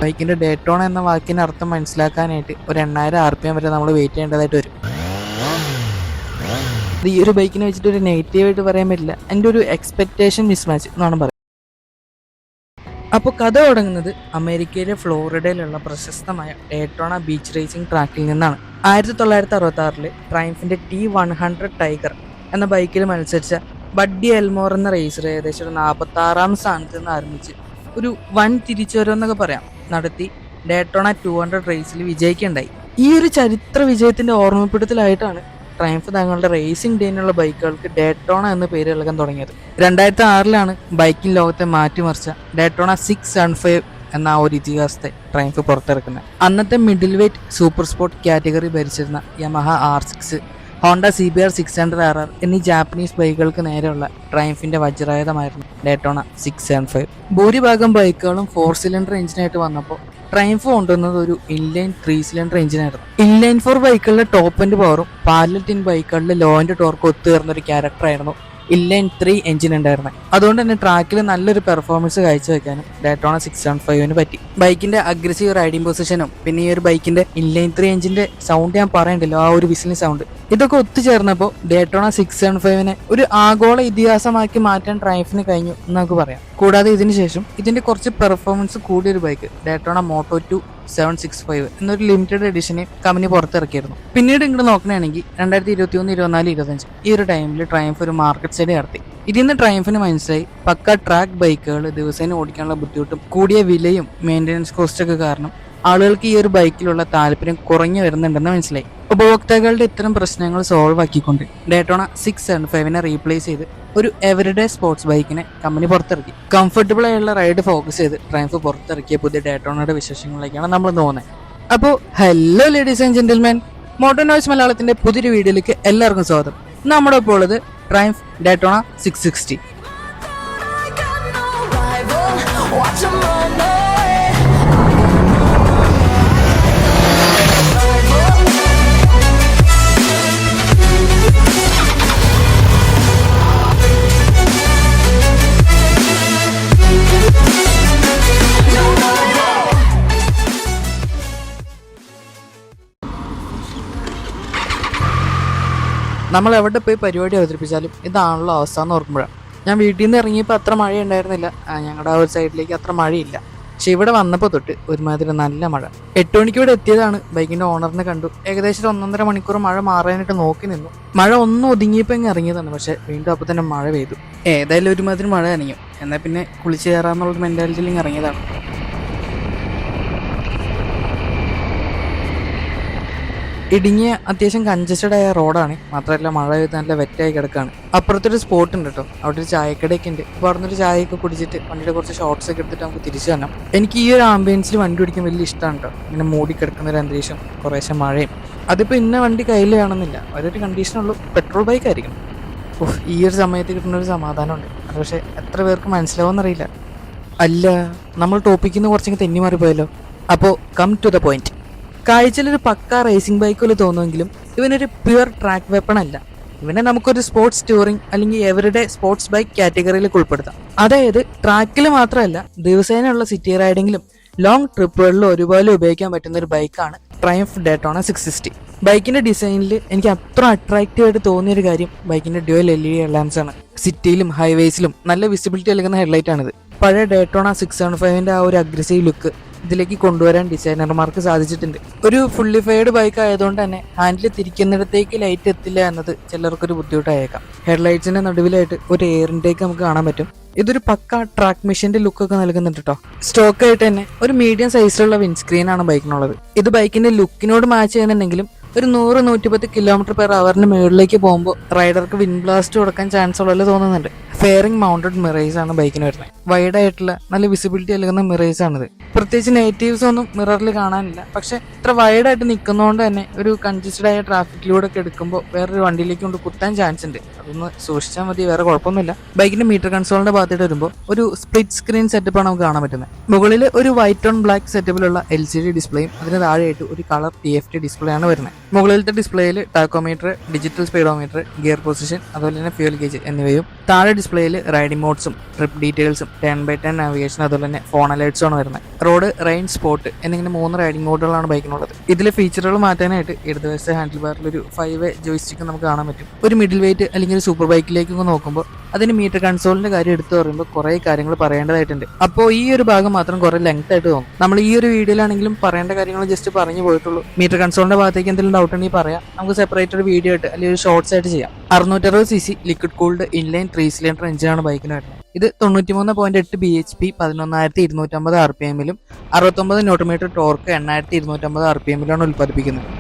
ബൈക്കിന്റെ ഡേറ്റോണ എന്ന വാക്കിന്റെ അർത്ഥം മനസ്സിലാക്കാനായിട്ട് ഒരു 8000 RPM വരെ നമ്മൾ വെയിറ്റ് ചെയ്യേണ്ടതായിട്ട് വരും. ഈ ഒരു ബൈക്കിനെ വെച്ചിട്ട് ഒരു നെഗറ്റീവായിട്ട് പറയാൻ പറ്റില്ല, എൻ്റെ ഒരു എക്സ്പെക്ടേഷൻ മിസ്മാച്ച് എന്നാണ് പറയുന്നത്. അപ്പോൾ കഥ തുടങ്ങുന്നത് അമേരിക്കയിലെ ഫ്ലോറിഡയിലുള്ള പ്രശസ്തമായ ഡേറ്റോണ ബീച്ച് റേസിംഗ് ട്രാക്കിൽ നിന്നാണ്. 1966 ട്രയംഫിന്റെ T100 ടൈഗർ എന്ന ബൈക്കിൽ മത്സരിച്ച ബഡ്ഡി എൽമോർ എന്ന റേസർ ഏകദേശം 46ാം സ്ഥാനത്ത് നിന്ന് ആരംഭിച്ച് ഒരു വൻ തിരിച്ചുവരവെന്നൊക്കെ പറയാം നടത്തി ഡേറ്റോണ 200 റേസിൽ വിജയിക്കുകയുണ്ടായി. ഈ ഒരു ചരിത്ര വിജയത്തിന്റെ ഓർമ്മപ്പെടുത്തലായിട്ടാണ് ട്രയംഫ് തങ്ങളുടെ റേസിംഗ് ഡേനുള്ള ബൈക്കുകൾക്ക് ഡേറ്റോണ എന്ന പേര് നൽകാൻ തുടങ്ങിയത്. 2006 ബൈക്കിംഗ് ലോകത്തെ മാറ്റിമറിച്ച ഡേറ്റോണ 675 എന്ന ആ ഒരു ഇതിഹാസത്തെ ട്രയംഫ് പുറത്തിറക്കുന്നത്. അന്നത്തെ middle weight super sport category ഭരിച്ചിരുന്ന Yamaha R6, Honda CBR 600RR എന്നീ ജാപ്പനീസ് ബൈക്കുകൾക്ക് നേരെയുള്ള ട്രയംഫിന്റെ വജ്രായുധമായിരുന്നു ഡേറ്റോണ 675. ഭൂരിഭാഗം ബൈക്കുകളും 4 സിലിണ്ടർ എഞ്ചിനായിട്ട് വന്നപ്പോൾ ട്രയംഫ് കൊണ്ടുവന്നത് ഒരു ഇൻലൈൻ 3 സിലിണ്ടർ എഞ്ചിനായിരുന്നു. ഇൻലൈൻ 4 ബൈക്കുകളുടെ ടോപ്പ് എൻഡ് പവറും പാരലൽ ടിൻ ബൈക്കുകളിലെ ലോ എൻഡ് ടോർക്കും ഒത്തുചേർന്ന ഒരു ക്യാരക്ടറായിരുന്നു ഇൻലൈൻ 3 എഞ്ചിൻ ഉണ്ടായിരുന്നത്. അതുകൊണ്ട് തന്നെ ട്രാക്കിൽ നല്ലൊരു പെർഫോമൻസ് കാഴ്ചവെക്കാനും ഡേറ്റോണ 675 പറ്റി. ബൈക്കിന്റെ അഗ്രസീവ് റൈഡിംഗ് പൊസിഷനും പിന്നെ ഈ ഒരു ബൈക്കിന്റെ ഇൻലൈൻ 3 എഞ്ചിന്റെ സൗണ്ട് ഞാൻ പറയണ്ടല്ലോ, ആ ഒരു വിസിലിംഗ് സൗണ്ട്, ഇതൊക്കെ ഒത്തുചേർന്നപ്പോൾ ഡേറ്റോണ 675 ഒരു ആഗോള ഇതിഹാസമാക്കി മാറ്റാൻ ട്രയംഫിന് കഴിഞ്ഞു എന്ന് നമുക്ക് പറയാം. കൂടാതെ ഇതിനുശേഷം ഇതിന്റെ കുറച്ച് പെർഫോമൻസ് കൂടിയൊരു ബൈക്ക് ഡേറ്റോണ മോട്ടോ 2 765 എന്നൊരു ലിമിറ്റഡ് എഡിഷനെ കമ്പനി പുറത്തിറക്കിയിരുന്നു. പിന്നീട് ഇങ്ങോട്ട് നോക്കുകയാണെങ്കിൽ 2021, 24, 25 ഈ ഒരു ടൈമിൽ ട്രയംഫ് ഒരു മാർക്കറ്റ് സ്റ്റഡി നടത്തി. ഇതിന്ന് ട്രയംഫിന് മനസ്സിലായി പക്ക ട്രാക്ക് ബൈക്കുകൾ ദിവസേന ഓടിക്കാനുള്ള ബുദ്ധിമുട്ടും കൂടിയ വിലയും മെയിൻ്റെനൻസ് കോസ്റ്റൊക്കെ കാരണം ആളുകൾക്ക് ഈ ഒരു ബൈക്കിലുള്ള താല്പര്യം കുറഞ്ഞു വരുന്നുണ്ടെന്ന് മനസ്സിലായി. ഉപഭോക്താക്കളുടെ ഇത്തരം പ്രശ്നങ്ങൾ സോൾവ് ആക്കിക്കൊണ്ട് ഡേറ്റോണ 675 റീപ്ലേസ് ചെയ്ത് ഒരു എവരിഡേ സ്പോർട്സ് ബൈക്കിനെ കമ്പനി പുറത്തിറക്കി. കംഫർട്ടബിൾ ആയുള്ള റൈഡ് ഫോക്കസ് ചെയ്ത് ട്രയംഫ് പുറത്തിറക്കിയ പുതിയ ഡേറ്റോണയുടെ വിശേഷങ്ങളിലേക്കാണ് നമ്മൾ പോകുന്നത്. അപ്പോൾ hello ladies and gentleman, moto noise മലയാളത്തിന്റെ പുതിയൊരു വീഡിയോയിലേക്ക് എല്ലാവർക്കും സ്വാഗതം. നമ്മുടെ ഇപ്പോൾ ഉള്ളത് ട്രയംഫ് ഡേറ്റോണ 660. നമ്മൾ എവിടെ പോയി പരിപാടി അവതരിപ്പിച്ചാലും ഇതാണല്ലോ അവസ്ഥ എന്ന് ഓർക്കുമ്പോഴാണ്. ഞാൻ വീട്ടിൽ നിന്ന് ഇറങ്ങിയപ്പോൾ അത്ര മഴ ഉണ്ടായിരുന്നില്ല, ഞങ്ങളുടെ ആ ഒരു സൈഡിലേക്ക് അത്ര മഴയില്ല. പക്ഷെ ഇവിടെ വന്നപ്പോൾ തൊട്ട് ഒരുമാതിരി നല്ല മഴ. 8 മണിക്ക് ഇവിടെ എത്തിയതാണ്, ബൈക്കിൻ്റെ ഓണറിനെ കണ്ടു. ഏകദേശം 1.5 മണിക്കൂർ മഴ മാറാനായിട്ട് നോക്കി നിന്നു. മഴ ഒന്നും ഒതുങ്ങിയപ്പോൾ ഇങ്ങ് ഇറങ്ങിയതാണ്, പക്ഷെ വീണ്ടും അപ്പോൾ തന്നെ മഴ പെയ്തു. ഏതായാലും ഒരുമാതിരി മഴ നനഞ്ഞു, എന്നാൽ പിന്നെ കുളിച്ച് കയറാമെന്നുള്ളൊരു മെൻറ്റാലിറ്റിയിൽ ഇങ്ങ് ഇറങ്ങിയതാണ്. ഇടുങ്ങിയ അത്യാവശ്യം കൺജസ്റ്റഡ് ആയ റോഡാണ്, മാത്രമല്ല മഴ പെയ്ത് നല്ല വെറ്റായി കിടക്കുകയാണ്. അപ്പുറത്തൊരു സ്പോട്ട് ഉണ്ട് കേട്ടോ, അവിടെ ഒരു ചായക്കടയൊക്കെ ഉണ്ട്. അപ്പോൾ അവിടെ നിന്നൊരു ചായയൊക്കെ കുടിച്ചിട്ട് വണ്ടിയുടെ കുറച്ച് ഷോർട്സ് ഒക്കെ എടുത്തിട്ട് നമുക്ക് തിരിച്ചു വരണം. എനിക്ക് ഈ ഒരു ആംബിയൻസിൽ വണ്ടി ഓടിക്കാൻ വലിയ ഇഷ്ടമാണ് കേട്ടോ. ഇങ്ങനെ മൂടി കിടക്കുന്ന ഒരു അന്തരീക്ഷം, കുറേശ്ശെ മഴയും. അതിപ്പോൾ ഇന്ന വണ്ടി കയ്യിൽ കാണുന്നില്ല, ഒരു കണ്ടീഷനുള്ളൂ, പെട്രോൾ ബൈക്ക് ആയിരിക്കണം. ഈ ഒരു സമയത്ത് കിട്ടുന്ന ഒരു സമാധാനമുണ്ട്. അത് പക്ഷേ എത്ര പേർക്ക് മനസ്സിലാവുമെന്നറിയില്ല. അല്ല, നമ്മൾ ടോപ്പിക്കിൽ നിന്ന് കുറച്ചെങ്കിൽ തെന്നി മാറിപ്പോയല്ലോ. അപ്പോൾ കം ടു ദ പോയിന്റ്. കാഴ്ചയിലൊരു പക്ക റേസിംഗ് ബൈക്ക് പോലെ തോന്നുമെങ്കിലും ഇവനൊരു പ്യുവർ ട്രാക്ക് വെപ്പൺ അല്ല. ഇവനെ നമുക്കൊരു സ്പോർട്സ് ടൂറിംഗ് അല്ലെങ്കിൽ എവരിഡേ സ്പോർട്സ് ബൈക്ക് കാറ്റഗറിയിലേക്ക് ഉൾപ്പെടുത്താം. അതായത് ട്രാക്കിൽ മാത്രമല്ല, ദിവസേനയുള്ള സിറ്റി റൈഡിങ്ങിലും ലോങ് ട്രിപ്പുകളിലും ഒരുപോലെ ഉപയോഗിക്കാൻ പറ്റുന്ന ഒരു ബൈക്കാണ് ട്രയംഫ് ഡേറ്റോണ 660. ബൈക്കിന്റെ ഡിസൈനിൽ എനിക്ക് അത്ര അട്രാക്റ്റീവ് ആയിട്ട് തോന്നിയൊരു കാര്യം ബൈക്കിന്റെ ഡ്യുവൽ LED ഹെഡ്ലാമ്പ്സ് ആണ്. സിറ്റിയിലും ഹൈവേസിലും നല്ല വിസിബിലിറ്റി നൽകുന്ന ഹെഡ്ലൈറ്റ് ആണിത്. പഴയ ഡേറ്റോണ 675 ആ ഒരു അഗ്രസീവ് ലുക്ക് ഇതിലേക്ക് കൊണ്ടുവരാൻ ഡിസൈനർമാർക്ക് സാധിച്ചിട്ടുണ്ട്. ഒരു ഫുള്ളിഫൈഡ് ബൈക്ക് ആയതുകൊണ്ട് തന്നെ ഹാൻഡിൽ തിരിക്കുന്നിടത്തേക്ക് ലൈറ്റ് എത്തില്ല എന്നത് ചിലർക്കൊരു ബുദ്ധിമുട്ടായേക്കാം. ഹെഡ്ലൈറ്റ്സിന്റെ നടുവിലായിട്ട് ഒരു എയർ ഇൻടേക്ക് നമുക്ക് കാണാൻ പറ്റും. ഇതൊരു പക്ക ട്രാക്ക് മെഷീന്റെ ലുക്കൊക്കെ നൽകുന്നുണ്ട് കേട്ടോ. സ്റ്റോക്ക് ആയിട്ട് തന്നെ ഒരു മീഡിയം സൈസിലുള്ള വിൻസ്ക്രീൻ ആണ് ബൈക്കിനുള്ളത്. ഇത് ബൈക്കിന്റെ ലുക്കിനോട് മാച്ച് ചെയ്യുന്നുണ്ടെങ്കിലും ഒരു 100-110 km/h മുകളിലേക്ക് പോകുമ്പോൾ റൈഡർക്ക് വിൻ ബ്ലാസ്റ്റ് കൊടുക്കാൻ ചാൻസ് ഉള്ളല്ലോ തോന്നുന്നുണ്ട്. ഫെയറിംഗ് മൗണ്ടഡ് മിറേഴ്സ് ആണ് ബൈക്കിന് വരുന്നത്. വൈഡ് ആയിട്ടുള്ള നല്ല വിസിബിലിറ്റി നൽകുന്ന മിറേഴ്സ് ആണിത്. പ്രത്യേകിച്ച് നെഗറ്റീവ്സ് ഒന്നും മിററിൽ കാണാനില്ല, പക്ഷെ ഇത്ര വൈഡായിട്ട് നിൽക്കുന്നതുകൊണ്ട് തന്നെ ഒരു കൺജസ്റ്റഡ് ആയ ട്രാഫിക്കിലൂടെ ഒക്കെ എടുക്കുമ്പോൾ വേറൊരു വണ്ടിയിലേക്ക് കൊണ്ട് കുത്താൻ ചാൻസ് ഉണ്ട്. അതൊന്ന് സൂക്ഷിച്ചാൽ മതി, വേറെ കുഴപ്പമൊന്നുമില്ല. ബൈക്കിന്റെ മീറ്റർ കൺസോളിന്റെ ഭാഗത്തോട്ട് വരുമ്പോൾ ഒരു സ്പ്ലിറ്റ് സ്ക്രീൻ സെറ്റപ്പാണ് നമുക്ക് കാണാൻ പറ്റുന്നത്. മുകളിൽ ഒരു വൈറ്റ് ഓൺ ബ്ലാക്ക് സെറ്റപ്പിലുള്ള LCD ഡിസ്പ്ലേയും അതിന് താഴെയായിട്ട് ഒരു കളർ TFT ഡിസ്പ്ലേ ആണ് വരുന്നത്. മുകളിലത്തെ ഡിസ്പ്ലേയിൽ tachometer, digital speedometer, gear position, അതുപോലെ തന്നെ ഫ്യൂൽ ഗേജ് എന്നിവയും താഴെ ഡിസ്പ്ലേയിൽ റൈഡിംഗ് മോഡ്സും ട്രിപ്പ് ഡീറ്റെയിൽസും 10x10 നാവിഗേഷൻ അതുപോലെ തന്നെ ഫോൺ അലേർട്സും ആണ് വരുന്നത്. റോഡ്, റെയിൻ, സ്പോട്ട് എന്നിങ്ങനെ 3 റൈഡിംഗ് മോഡുകളാണ് ബൈക്കിനുള്ളത്. ഇതിലെ ഫീച്ചറുകൾ മാറ്റാനായിട്ട് ഇടതുവശത്തെ ഹാൻഡിൽ ബാറിൽ ഒരു 5-വേ ജോയിസ്റ്റിക്ക് നമുക്ക് കാണാൻ പറ്റും. ഒരു മിഡിൽ വെയിറ്റ് അല്ലെങ്കിൽ ഒരു സൂപ്പർ ബൈക്കിലേക്ക് നോക്കുമ്പോൾ അതിന് മീറ്റർ കൺസോളിന്റെ കാര്യം എടുത്തു പറയുമ്പോൾ കുറേ കാര്യങ്ങൾ പറയേണ്ടതായിട്ടുണ്ട്. അപ്പോൾ ഈ ഒരു ഭാഗം മാത്രം കുറെ ലെങ്ത് ആയിട്ട് തോന്നും. നമ്മൾ ഈ ഒരു വീഡിയോയിലാണെങ്കിലും പറയേണ്ട കാര്യങ്ങൾ ജസ്റ്റ് പറഞ്ഞു പോയിട്ടുള്ളൂ. മീറ്റർ കൺസോളിന്റെ ഭാഗത്തേക്ക് എന്തെങ്കിലും ഡൗട്ട് ഉണ്ടെങ്കിൽ പറയാം, നമുക്ക് സെപ്പറേറ്റ് ഒരു വീഡിയോ ആയിട്ട് അല്ലെങ്കിൽ ഒരു ഷോർട്സ് ആയിട്ട് ചെയ്യാം. 660cc liquid cooled inline 3 cylinder എഞ്ചിനാണ് ബൈക്കിന് വരുന്നത്. ഇത് 93.8 bhp 11,250 rpmലും 69 ന്യൂട്ടൺ ടോർക്ക് 8,250 rpmലാണ് ഉൽപ്പാദിപ്പിക്കുന്നത്.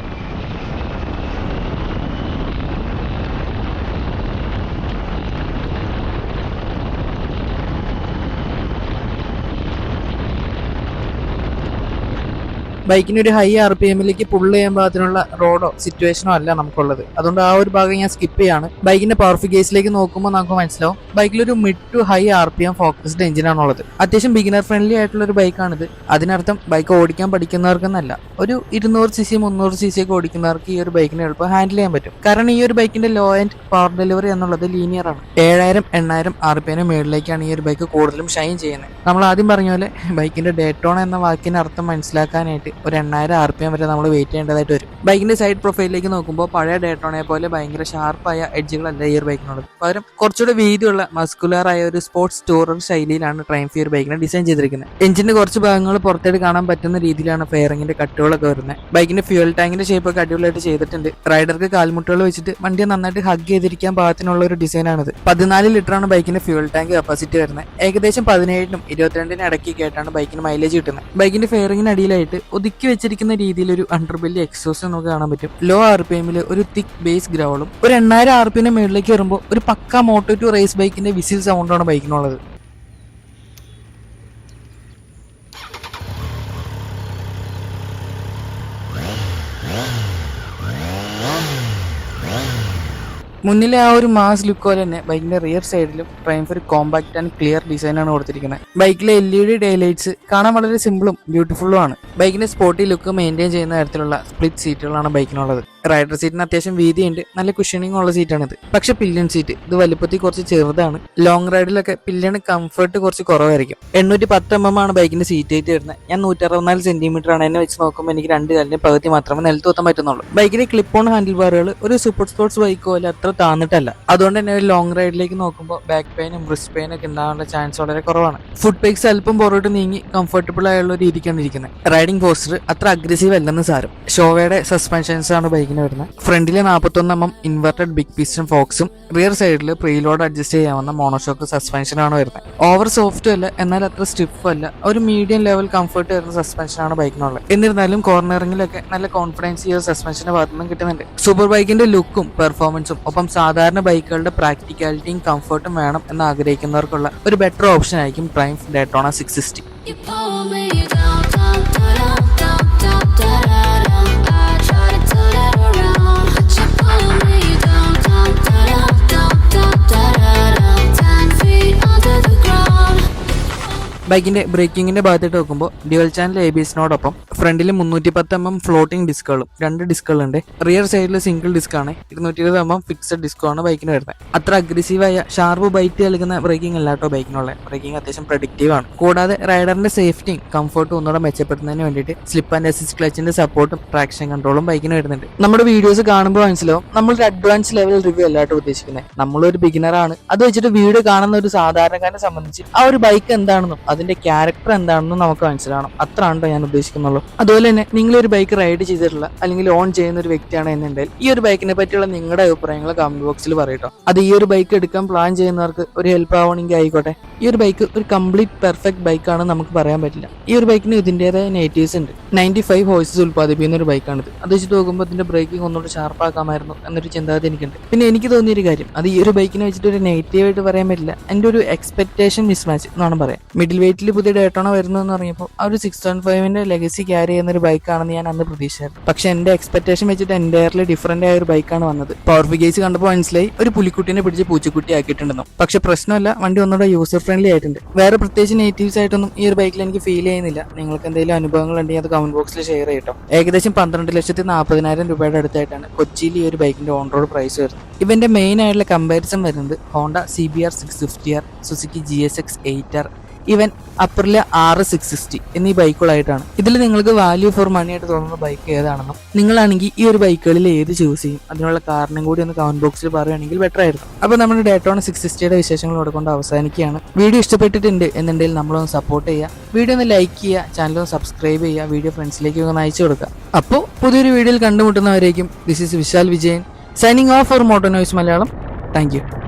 ബൈക്കിന് ഒരു ഹൈ RPMലേക്ക് പുള്ള് ചെയ്യാൻ പാകത്തിനുള്ള റോഡോ സിറ്റുവേഷനോ അല്ല നമുക്കുള്ളത്. അതുകൊണ്ട് ആ ഒരു ഭാഗം ഞാൻ സ്കിപ്പ് ചെയ്യാണ്. ബൈക്കിന്റെ പവർ ഗേജിലേക്ക് നോക്കുമ്പോൾ നമുക്ക് മനസ്സിലാവും ബൈക്കിലൊരു mid to high RPM focused എഞ്ചിനാണുള്ളത്. അത്യാവശ്യം ബിഗിനർ ഫ്രണ്ട്ലി ആയിട്ടുള്ള ഒരു ബൈക്കാണിത്. അതിനർത്ഥം ബൈക്ക് ഓടിക്കാൻ പഠിക്കുന്നവർക്കെന്നല്ല, ഒരു 200cc 300cc ഒക്കെ ഓടിക്കുന്നവർക്ക് ഈ ഒരു ബൈക്കിനെ എളുപ്പം ഹാൻഡിൽ ചെയ്യാൻ പറ്റും. കാരണം ഈ ഒരു ബൈക്കിന്റെ ലോ ആൻഡ് പവർ ഡെലിവറി എന്നുള്ളത് ലീനിയർ ആണ്. 7,000-8,000 RPM മുകളിലേക്കാണ് ഈ ഒരു ബൈക്ക് കൂടുതലും ഷൈൻ ചെയ്യുന്നത്. നമ്മൾ ആദ്യം പറഞ്ഞ പോലെ ബൈക്കിന്റെ ഡേറ്റോണ എന്ന വാക്കിന്റെ അർത്ഥം മനസ്സിലാക്കാനായിട്ട് ഒരു 8,000 RPM വരെ നമ്മൾ വെയിറ്റ് ചെയ്യേണ്ടതായിട്ട് വരും. ബൈക്കിന്റെ സൈഡ് പ്രൊഫൈലിലേക്ക് നോക്കുമ്പോൾ പഴയ ഡേറ്റോണയെ പോലെ ഭയങ്കര ഷാർപ്പായ എഡ്ജുകളല്ല ഈ ഒരു ബൈക്കിനുള്ളത്. പകരം കുറച്ചുകൂടെ വീതിയുള്ള മസ്കുലർ ആയ ഒരു സ്പോർട്സ് ടൂറർ ശൈലിയിലാണ് ട്രയംഫ് ഈ ഒരു ബൈക്കിനെ ഡിസൈൻ ചെയ്തിരിക്കുന്നത്. എഞ്ചിന്റെ കുറച്ച് ഭാഗങ്ങൾ പുറത്തേക്ക് കാണാൻ പറ്റുന്ന രീതിയിലാണ് ഫെയറിംഗിന്റെ കട്ടുകളൊക്കെ വരുന്നത്. ബൈക്കിന്റെ ഫ്യൂൽ ടാങ്കിന്റെ ഷേപ്പ് ഒക്കെ അടിപൊളിയായിട്ട് ചെയ്തിട്ടുണ്ട്. റൈഡർക്ക് കാൽമുട്ടുകൾ വെച്ചിട്ട് വണ്ടിയെ നന്നായിട്ട് ഹഗ് ചെയ്തിരിക്കാൻ പാകത്തിനുള്ള ഒരു ഡിസൈനാണിത്. 14 ലിറ്ററാണ് ബൈക്കിന്റെ ഫ്യൂൽ ടാങ്ക് കപ്പാസിറ്റി വരുന്നത്. ഏകദേശം 17-നും 22-നും ഇടയ്ക്ക് കേട്ടാണ് ബൈക്കിന് മൈലേജ് കിട്ടുന്നത്. ബൈക്കിന്റെ ഫെയറിംഗിന് അടിയിലായിട്ട് ഒതുക്കി വെച്ചിരിക്കുന്ന രീതിയിൽ ഒരു അണ്ടർബെല്ലി എക്സോസ്റ്റ് നമുക്ക് കാണാൻ പറ്റും. ലോ RPMൽ ഒരു തിക്ക് ബേസ് ഗ്രൗളും ഒരു 8,000 RPM മേളിലേക്ക് വരുമ്പോൾ ഒരു പക്ക മോട്ടോ ടു റേസ് ബൈക്കിന്റെ വിസിൽ സൗണ്ടാണ് ബൈക്കിനുള്ളത്. മുന്നിലെ ആ ഒരു മാസ് ലുക്ക് പോലെ തന്നെ ബൈക്കിന്റെ റിയർ സൈഡിലും ട്രയംഫ് ഒരു കോമ്പാക്ട് ആൻഡ് ക്ലിയർ ഡിസൈനാണ് കൊടുത്തിരിക്കുന്നത്. ബൈക്കിലെ LED ഡേലൈറ്റ്സ് കാണാൻ വളരെ സിമ്പിളും ബ്യൂട്ടിഫുള്ളും ആണ്. ബൈക്കിന്റെ സ്പോർട്ടി ലുക്ക് മെയിൻറ്റെയിൻ ചെയ്യുന്ന തരത്തിലുള്ള സ്പ്ലിറ്റ് സീറ്റുകളാണ് ബൈക്കിനുള്ളത്. റൈഡർ സീറ്റിന് അത്യാവശ്യം വീതിയുണ്ട്, നല്ല കുഷനിങ് ഉള്ള സീറ്റാണിത്. പക്ഷെ പില്യൺ സീറ്റ് ഇത് വലുപ്പത്തിൽ കുറച്ച് ചെറുതാണ്. ലോങ് റൈഡിലൊക്കെ പില്യൺ കംഫർട്ട് കുറച്ച് കുറവായിരിക്കും. 810 mm ആണ് ബൈക്കിന്റെ സീറ്റ് ഹൈറ്റ് വരുന്നത്. ഞാൻ 164 cm ആണ്. എന്നെ വെച്ച് നോക്കുമ്പോൾ എനിക്ക് 2 കാലിന്റെ പകുതി മാത്രമേ നിലത്ത് വെത്താൻ പറ്റുന്നുള്ളൂ. ബൈക്കിന്റെ ക്ലിപ്പ് ഓൺ ഹാൻഡിൽ ബാറുകൾ ഒരു സൂപ്പർ സ്പോർട്സ് ബൈക്ക് പോലെ അത്ര താന്നിട്ടല്ല. അതുകൊണ്ട് തന്നെ ഒരു ലോങ് റൈഡിലേക്ക് നോക്കുമ്പോൾ ബാക്ക് പെയിനും റിസ്റ്റ് പെയിനും ഒക്കെ ഉണ്ടാകാനുള്ള ചാൻസ് വളരെ കുറവാണ്. ഫുഡ് പേക്സ് അല്പം പുറകോട്ട് നീങ്ങി കംഫർട്ടബിൾ ആയുള്ള രീതിക്കാണ് ഇരിക്കുന്നത്. റൈഡിംഗ് പോസ്റ്റർ അത്ര അഗ്രസീവ് അല്ലെന്ന് സാരം. ഷോവയുടെ സസ്പെൻഷൻസ് ആണ് ബൈക്കിന് വരുന്നത്. ഫ്രണ്ടിലെ 41 mm ഇൻവെർട്ടഡ് ബിഗ് പിസ്റ്റൺ ഫോക്സും റിയർ സൈഡിൽ പ്രീലോഡ് അഡ്ജസ്റ്റ് ചെയ്യാവുന്ന മോണോഷോക്ക് സസ്പെൻഷനാണ് വരുന്നത്. ഓവർ സോഫ്റ്റും അല്ല, എന്നാൽ അത്ര സ്റ്റിഫ് അല്ല. ഒരു മീഡിയം ലെവൽ കംഫർട്ട് വരുന്ന സസ്പെൻഷനാണ് ബൈക്കിനുള്ളത്. എന്നിരുന്നാലും കോർണറിംഗിലൊക്കെ നല്ല കോൺഫിഡൻസ് ഈ ഒരു സസ്പെൻഷന്റെ ഭാഗത്തു നിന്നും കിട്ടുന്നുണ്ട്. സൂപ്പർ ബൈക്കിന്റെ ലുക്കും പെർഫോമൻസും ഒപ്പം സാധാരണ ബൈക്കുകളുടെ പ്രാക്ടിക്കാലിറ്റിയും കംഫർട്ടും വേണം എന്ന് ആഗ്രഹിക്കുന്നവർക്കുള്ള ഒരു ബെറ്റർ ഓപ്ഷൻ ആയിരിക്കും ട്രയംഫ് ഡേറ്റോണ 660. ബൈക്കിന്റെ ബ്രേക്കിങ്ങിന്റെ ഭാഗത്തോട്ട് നോക്കുമ്പോൾ ഡ്യുവൽ ചാനൽ ABSനോടൊപ്പം ഫ്രണ്ടിൽ 310 mm ഫ്ലോട്ടിംഗ് ഡിസ്കുകളും 2 ഡിസ്കുകളുണ്ട്. റിയർ സൈഡിൽ സിംഗിൾ ഡിസ്ക് ആണ്. 220 mm ഫിക്സഡ് ഡിസ്കുമാണ് ബൈക്കിന് വരുന്നത്. അത്ര അഗ്രസീവായ ഷാർപ്പ് ബൈറ്റ് നൽകുന്ന ബ്രേക്കിംഗ് അല്ലാട്ടോ ബൈക്കിനുള്ള. ബ്രേക്കിംഗ് അത്യാവശ്യം പ്രഡിക്റ്റീവ് ആണ്. കൂടാതെ റൈഡറിന്റെ സേഫ്റ്റിയും കംഫർട്ടും ഒന്നുകൂടെ മെച്ചപ്പെടുത്തുന്നതിന് വേണ്ടിയിട്ട് സ്ലിപ്പ് ആൻഡ് അസിസ്റ്റ് ക്ലച്ചിന്റെ സപ്പോർട്ടും ട്രാക്ഷൻ കൺട്രോളും ബൈക്കിന് വരുന്നുണ്ട്. നമ്മുടെ വീഡിയോസ് കാണുമ്പോൾ മനസ്സിലാവും നമ്മളൊരു അഡ്വാൻസ് ലെവൽ റിവ്യൂ അല്ലാട്ടോ ഉദ്ദേശിക്കുന്നത്. നമ്മളൊരു ബിഗിനർ ആണ്. അത് വെച്ചിട്ട് വീഡിയോ കാണുന്ന ഒരു സാധാരണക്കാരനെ സംബന്ധിച്ച് ആ ഒരു ബൈക്ക് എന്താണെന്നും അതിന്റെ ക്യാരക്ടർ എന്താണെന്നും നമുക്ക് മനസ്സിലാവണം. അത്രയാണോ ഞാൻ ഉദ്ദേശിക്കുന്നുള്ളൂ. അതുപോലെ തന്നെ നിങ്ങളൊരു ബൈക്ക് റൈഡ് ചെയ്തിട്ടുള്ള അല്ലെങ്കിൽ ഓൺ ചെയ്യുന്ന ഒരു വ്യക്തിയാണ് എന്നുണ്ടെങ്കിൽ ഈ ഒരു ബൈക്കിനെ പറ്റിയുള്ള നിങ്ങളുടെ അഭിപ്രായങ്ങൾ കമന്റ് ബോക്സിൽ പറയട്ടോ. അത് ഈ ഒരു ബൈക്ക് എടുക്കാൻ പ്ലാൻ ചെയ്യുന്നവർക്ക് ഒരു ഹെൽപ്പ് ആവണമെങ്കിൽ ആയിക്കോട്ടെ. ഈ ഒരു ബൈക്ക് ഒരു കംപ്ലീറ്റ് പെർഫെക്റ്റ് ബൈക്കാണെന്ന് നമുക്ക് പറയാൻ പറ്റില്ല. ഈ ഒരു ബൈക്കിന് ഇതിൻ്റെതായ നെഗറ്റീവ്സ് ഉണ്ട്. 95 ഹോഴ്സസ് ഉൽപ്പാദിപ്പിക്കുന്ന ഒരു ബൈക്കാണിത്. അത് വെച്ചിട്ട് നോക്കുമ്പോൾ ഇതിന്റെ ബ്രേക്കിംഗ് ഒന്നുകൂടി ഷാർപ്പാക്കാമായിരുന്നു എന്നൊരു ചിന്താഗതി എനിക്കുണ്ട്. പിന്നെ എനിക്ക് തോന്നിയൊരു കാര്യം, അത് ഈ ഒരു ബൈക്കിനെ വെച്ചിട്ട് ഒരു നെഗറ്റീവായിട്ട് പറയാൻ പറ്റില്ല. എൻ്റെ ഒരു എക്സ്പെക്ടേഷൻ മിസ്മാച്ച് എന്നാണ് പറയാം. മിഡിൽ വെയിറ്റിൽ പുതിയ ഡേറ്റോണ വരുന്നതെന്ന് പറഞ്ഞപ്പോൾ ആ ഒരു 615ന്റെ ലെഗസി ക്യാരി ചെയ്യുന്ന ഒരു ബൈക്കാണെന്ന് ഞാൻ അന്ന് പ്രതീക്ഷിച്ചായിരുന്നു. പക്ഷെ എന്റെ എക്സ്പെക്ടേഷൻ വെച്ചിട്ട് എൻ്റയർലി ഡിഫറന്റ് ആയ ഒരു ബൈക്കാണ് വന്നത്. പവർ ഗേജ് കണ്ടപ്പോൾ മനസ്സിലായി ഒരു പുലിക്കുട്ടിനെ പിടിച്ച് പൂച്ചക്കുട്ടി ആക്കിയിട്ടുണ്ടെന്നും. പക്ഷെ പ്രശ്നമല്ല, വണ്ടി ഒന്നുകൂടെ യൂസർ ഫ്രണ്ട്ലി ആയിട്ടുണ്ട്. വേറെ പ്രത്യേകിച്ച് നെഗറ്റീവ്സ് ആയിട്ടൊന്നും ഈ ഒരു ബൈക്കിൽ എനിക്ക് ഫീൽ ചെയ്യുന്നില്ല. നിങ്ങൾക്ക് എന്തെങ്കിലും അനുഭവങ്ങൾ ഉണ്ടെങ്കിൽ അത് കമന്റ് ബോക്സിൽ ഷെയർ ചെയ്യട്ടോ. ഏകദേശം 12,40,000 രൂപയുടെ അടുത്തായിട്ടാണ് കൊച്ചിയിൽ ഈ ഒരു ബൈക്കിന്റെ ഓൺ റോഡ് പ്രൈസ് വരുന്നത്. ഇവന്റെ മെയിൻ ആയിട്ടുള്ള കമ്പാരിസൺ വരുന്നത് Honda CBR 650R, Suzuki GSX 8R, even അപ്പറിലെ R660 എന്നീ ബൈക്കുകളായിട്ടാണ്. ഇതിൽ നിങ്ങൾക്ക് വാല്യൂ ഫോർ മണി ആയിട്ട് തോന്നുന്ന ബൈക്ക് ഏതാണെന്നും നിങ്ങളാണെങ്കിൽ ഈ ഒരു ബൈക്കുകളിൽ ഏത് ചൂസ് ചെയ്യും അതിനുള്ള കാരണം കൂടി ഒന്ന് കമന്റ് ബോക്സിൽ പറയുകയാണെങ്കിൽ ബെറ്റർ ആയിരുന്നു. അപ്പോൾ നമ്മുടെ ഡേറ്റോണ 660യുടെ വിശേഷങ്ങൾ ഇവിടെ കൊണ്ട് അവസാനിക്കുകയാണ്. വീഡിയോ ഇഷ്ടപ്പെട്ടിട്ടുണ്ട് എന്നുണ്ടെങ്കിൽ നമ്മളൊന്ന് സപ്പോർട്ട് ചെയ്യുക, വീഡിയോ ഒന്ന് ലൈക്ക് ചെയ്യുക, ചാനൽ ഒന്ന് സബ്സ്ക്രൈബ് ചെയ്യുക, വീഡിയോ ഫ്രണ്ട്സിലേക്ക് ഒന്ന് അയച്ചു കൊടുക്കുക. അപ്പോൾ പുതിയൊരു വീഡിയോയിൽ കണ്ടുമുട്ടുന്നവരേക്കും this is Vishal Vijayan signing off for moto noise Malayalam. Thank U.